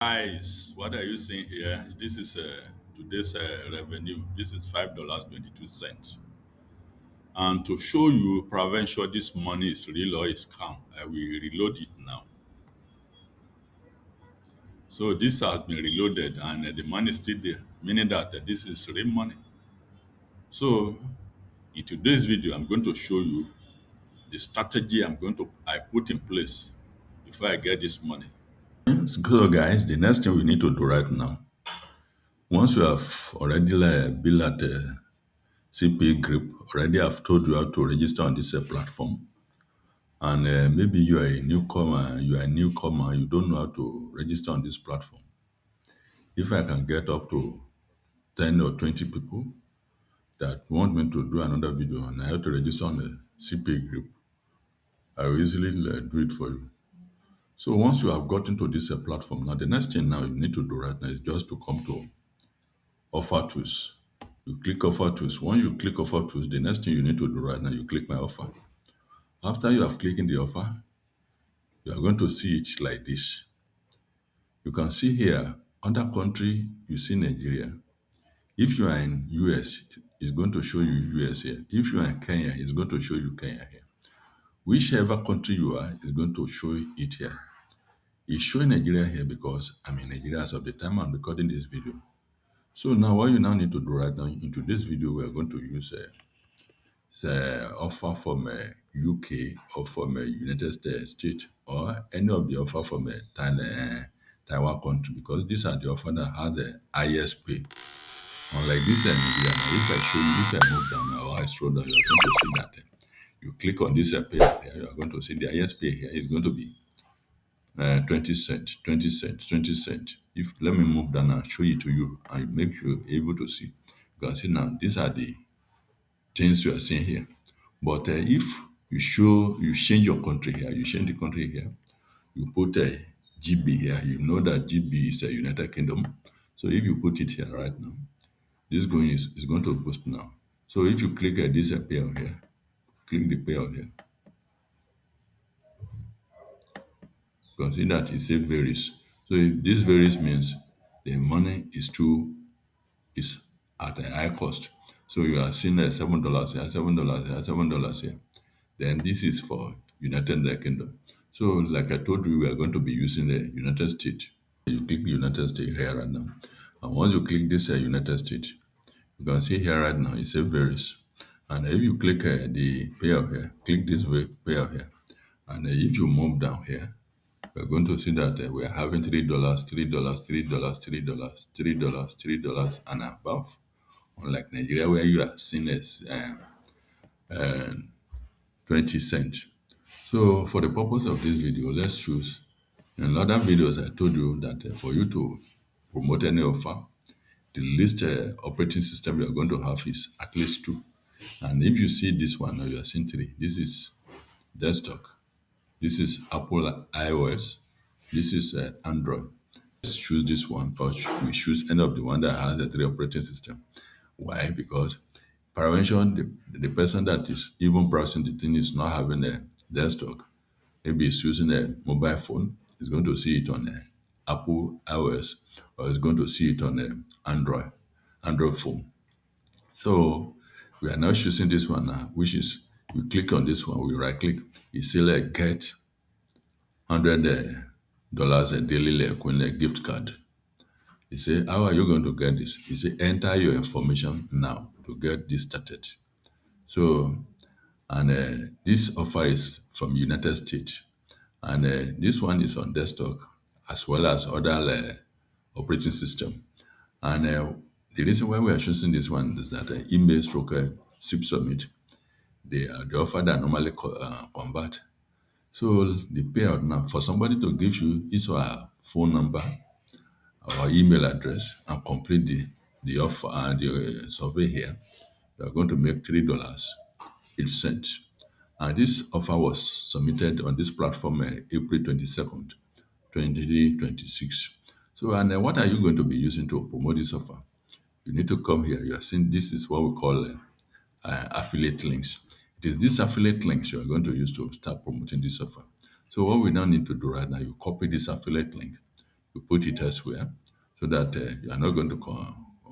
Guys, what are you seeing here? This is today's revenue. This is $5.22. And to show you, sure this money is real or is scam, I will reload it now. So this has been reloaded and the money is still there, meaning that this is real money. So in today's video, I'm going to show you the strategy I put in place before I get this money. So guys, the next thing we need to do right now, once you have already built at CPAGrip, already I've told you how to register on this platform. And maybe you don't know how to register on this platform. If I can get up to 10 or 20 people that want me to do another video on how to register on the CPAGrip, I will easily do it for you. So once you have gotten to this platform, now the next thing now you need to do right now is just to come to offer tools. You click offer tools. Once you click offer tools, the next thing you need to do right now, you click my offer. After you have clicked the offer, you are going to see it like this. You can see here, under country, you see Nigeria. If you are in US, it's going to show you US here. If you are in Kenya, it's going to show you Kenya here. Whichever country you are, it's going to show it here. It's showing Nigeria here because I'm in Nigeria as of the time I'm recording this video. So now what you now need to do right now, in today's video, we are going to use offer from UK or from United States or any of the offer from Thailand, Taiwan country, because these are the offer that has the highest pay. Unlike this Nigeria, now if I show you, if I move down now or I scroll down, you're going to see that you click on this pay here, you're going to see the highest pay here is going to be 20 cents, 20 cents, 20 cents. If let me move down and show it to you and make you able to see. You can see now these are the things you are seeing here. But if you change your country here, you change the country here, you put a GB here, you know that GB is a United Kingdom. So if you put it here right now, this is going to boost now. So if you click this payout here, click the payout here, you can see that it says varies. So if this varies means the money is at a high cost. So you are seeing $7 here, $7 here, $7 here. Then this is for United Kingdom. So like I told you, we are going to be using the United States. You click United States here right now. And once you click this United States, you can see here right now, it says varies. And if you click the payout here, click this payout here. And if you move down here, we're going to see that we are having $3, $3, $3, $3, $3, $3, and above. Unlike Nigeria, where you are seeing as 20 cents. So for the purpose of this video, let's choose. In other videos, I told you that for you to promote any offer, the least operating system you are going to have is at least two. And if you see this one, now you are seeing three. This is desktop. This is Apple iOS. This is Android. Let's choose this one, or we choose any of the one that has the three operating system. Why? Because prevention, the person that is even browsing the thing is not having a desktop. Maybe it's using a mobile phone. It's going to see it on Apple iOS, or it's going to see it on Android phone. So we are now choosing this one now, which is we click on this one, we right click, it say like get $100 a daily like gift card. He say, how are you going to get this? He say, enter your information now to get this started. So, and this offer is from United States. And this one is on desktop as well as other operating system. And the reason why we are choosing this one is that email stroke SIP submit, they are the offer that normally convert. So the payout now for somebody to give you his or her phone number or email address and complete the offer and the survey here, you are going to make $3.08. And this offer was submitted on this platform April 22nd, 2026. So, and what are you going to be using to promote this offer? You need to come here. You are seeing this is what we call affiliate links. It is these affiliate links you are going to use to start promoting this offer. So what we now need to do right now, you copy this affiliate link, you put it elsewhere so that you are not going to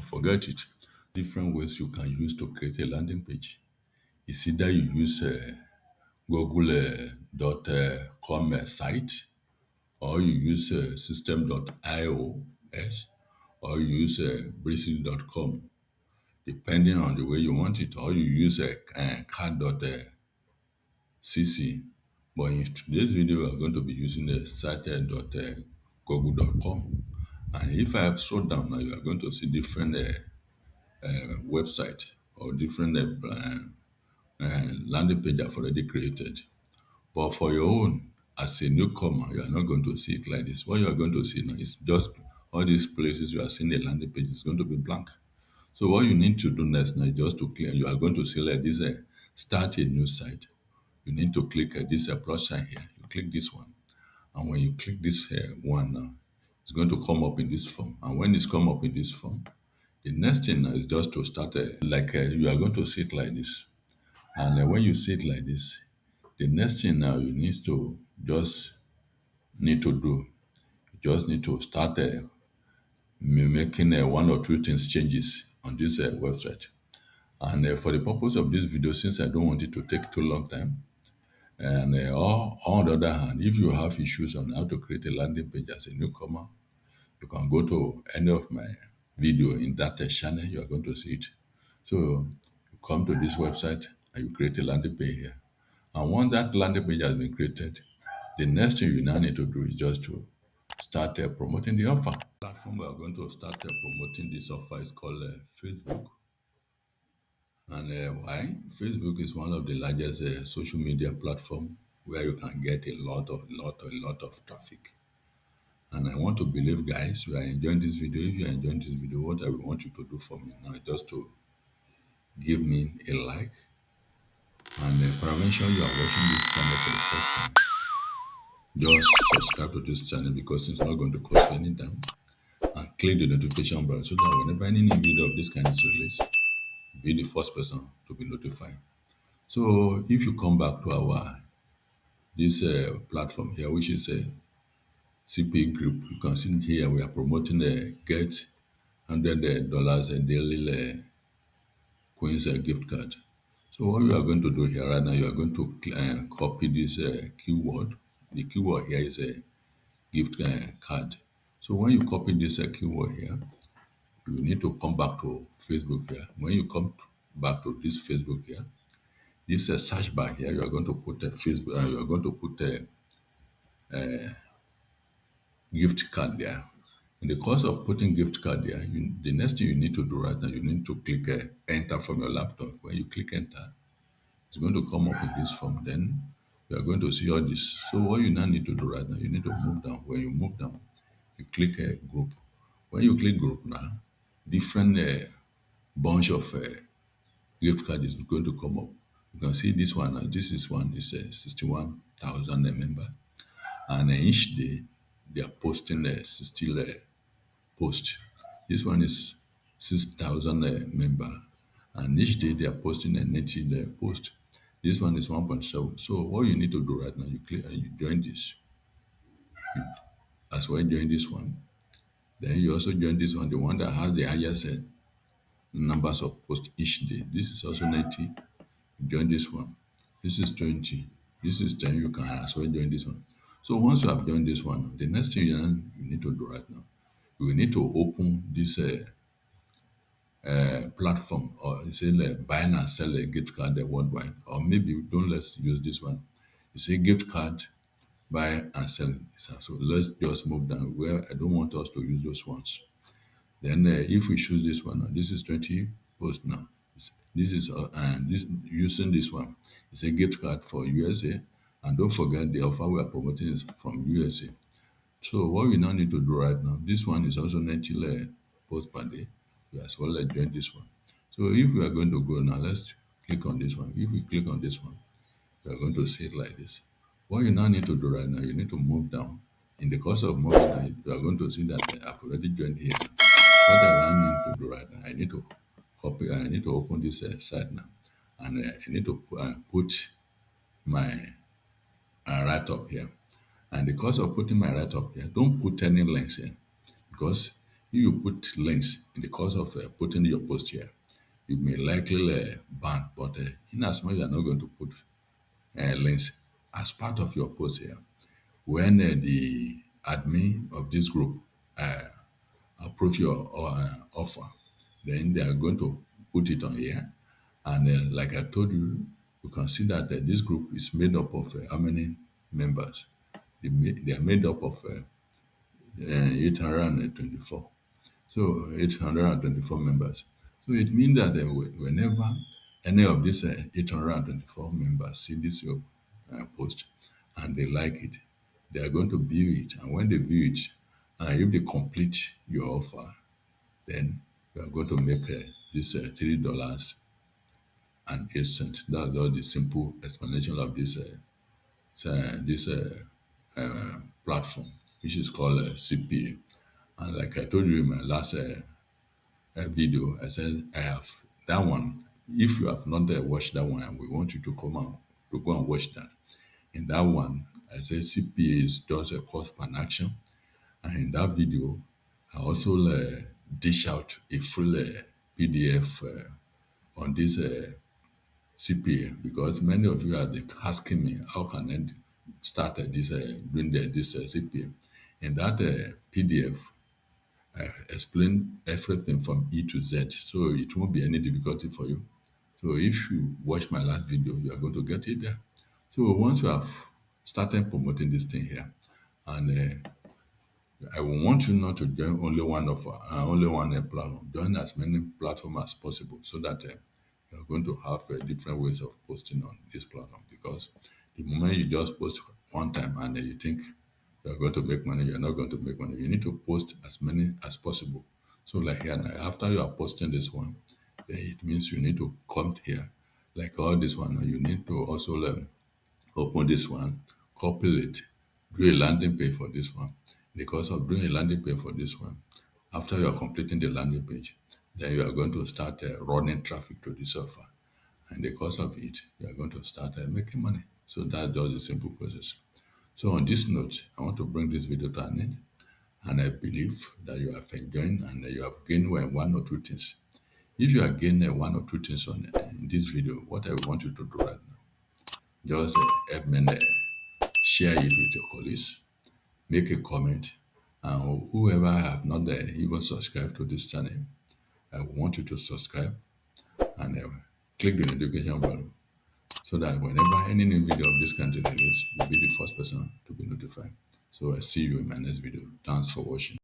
forget it. Different ways you can use to create a landing page. It's either you use google.com site, or you use system.ios, or you use bristol.com, depending on the way you want it, or you use card.cc. But in today's video, we are going to be using the site.google.com. And if I scroll down now, you are going to see different website or different landing page I've already created. But for your own, as a newcomer, you are not going to see it like this. What you are going to see now is just all these places you are seeing the landing page is going to be blank. So what you need to do next now is just to clear. You are going to select this start a new site. You need to click this plus sign here. You click this one. And when you click this one now, it's going to come up in this form. And when it's come up in this form, the next thing now is just to start you are going to see it like this. And when you see it like this, the next thing now you need to do, you just need to start making one or two things changes on this website. And for the purpose of this video, since I don't want it to take too long time, and or on the other hand, if you have issues on how to create a landing page as a newcomer, you can go to any of my video in that channel. You are going to see it. So you come to this website and you create a landing page here. And once that landing page has been created, the next thing you now need to do is just to start promoting the offer. The platform we are going to start promoting this offer is called Facebook. And why? Facebook is one of the largest social media platform where you can get a lot of traffic. And I want to believe, guys, you are enjoying this video. If you are enjoying this video, what I want you to do for me now is just to give me a like. And prevention, you are watching this channel for the first time, just subscribe to this channel because it's not going to cost you any time. And click the notification bell so that whenever any new video of this kind is released, you'll be the first person to be notified. So if you come back to our this platform here, which is a CPAGrip, you can see here we are promoting the get $100 a daily coins gift card. So what you are going to do here right now, you are going to copy this keyword. The keyword here is a gift card. So when you copy this keyword here, you need to come back to Facebook here. When you come back to this Facebook here, this search bar here, you are going to put a Facebook. You are going to put a gift card there. In the course of putting gift card there, the next thing you need to do right now, you need to click enter from your laptop. When you click enter, it's going to come up in this form. Then you are going to see all this. So what you now need to do right now, you need to move down. When you move down, you click a group. When you click group now, different bunch of gift card is going to come up. You can see this one. This is one is 61,000 member, and each day they are posting 60 post. This one is 6,000 member, and each day they are posting a native post. This one is 1.7. So what you need to do right now, you click and you join this. As well, join this one. Then you also join this one, the one that has the highest numbers of posts each day. This is also 90. Join this one. This is 20. This is 10. You can as well join this one. So once you have joined this one, the next thing you need to do right now, you will need to open this platform, or say like buy and sell a gift card worldwide, or maybe don't let's use this one. You say gift card, buy and sell. So let's just move down where I don't want us to use those ones. Then if we choose this one, this is 20 post now. This is and this using this one. It's a gift card for USA, and don't forget the offer we are promoting is from USA. So what we now need to do right now, this one is also 90 post per day. We as well join this one. So if we are going to go now, let's click on this one. If we click on this one, we are going to see it like this. What you now need to do right now, you need to move down. In the course of moving down, you are going to see that I've already joined here. What I now need to do right now, I need to copy, I need to open this site now. And I need to put my write up here. And the cost of putting my write up here, don't put any links here. Because if you put links in the course of putting your post here, you may likely ban. But in as much you are not going to put links as part of your post here, when the admin of this group approve your offer, then they are going to put it on here. And like I told you, you can see that this group is made up of how many members? They are made up of 824. So 824 members. So it means that whenever any of these 824 members see this your post and they like it, they are going to view it. And when they view it, if they complete your offer, then you are going to make this $3.08. That's all the simple explanation of this platform, which is called CPA. And like I told you in my last video, I said I have that one. If you have not watched that one, we want you to come out to go and watch that. In that one, I said CPA is just a cost per action, and in that video, I also dish out a full PDF on this CPA, because many of you are asking me how can I start this doing this CPA. In that PDF, I explain everything from E to Z, so it won't be any difficulty for you. So if you watch my last video, you are going to get it there. So once you have started promoting this thing here, and I will want you not to join only one platform. Join as many platforms as possible, so that you are going to have different ways of posting on this platform. Because the moment you just post one time and you think you are going to make money, you are not going to make money. You need to post as many as possible. So like here now, after you are posting this one, then it means you need to come here. Like all this one, you need to also learn, open this one, copy it, do a landing page for this one. Because of doing a landing page for this one, after you are completing the landing page, then you are going to start running traffic to this offer. And because of it, you are going to start making money. So that's just a simple process. So on this note, I want to bring this video to an end. And I believe that you have enjoyed and you have gained one or two things. If you have gained one or two things on in this video, what I want you to do right now, just help me share it with your colleagues, make a comment, and whoever have not even subscribed to this channel, I want you to subscribe and click the notification bell, so that whenever any new video of this kind is released, you'll be the first person to be notified. So I see you in my next video. Thanks for watching.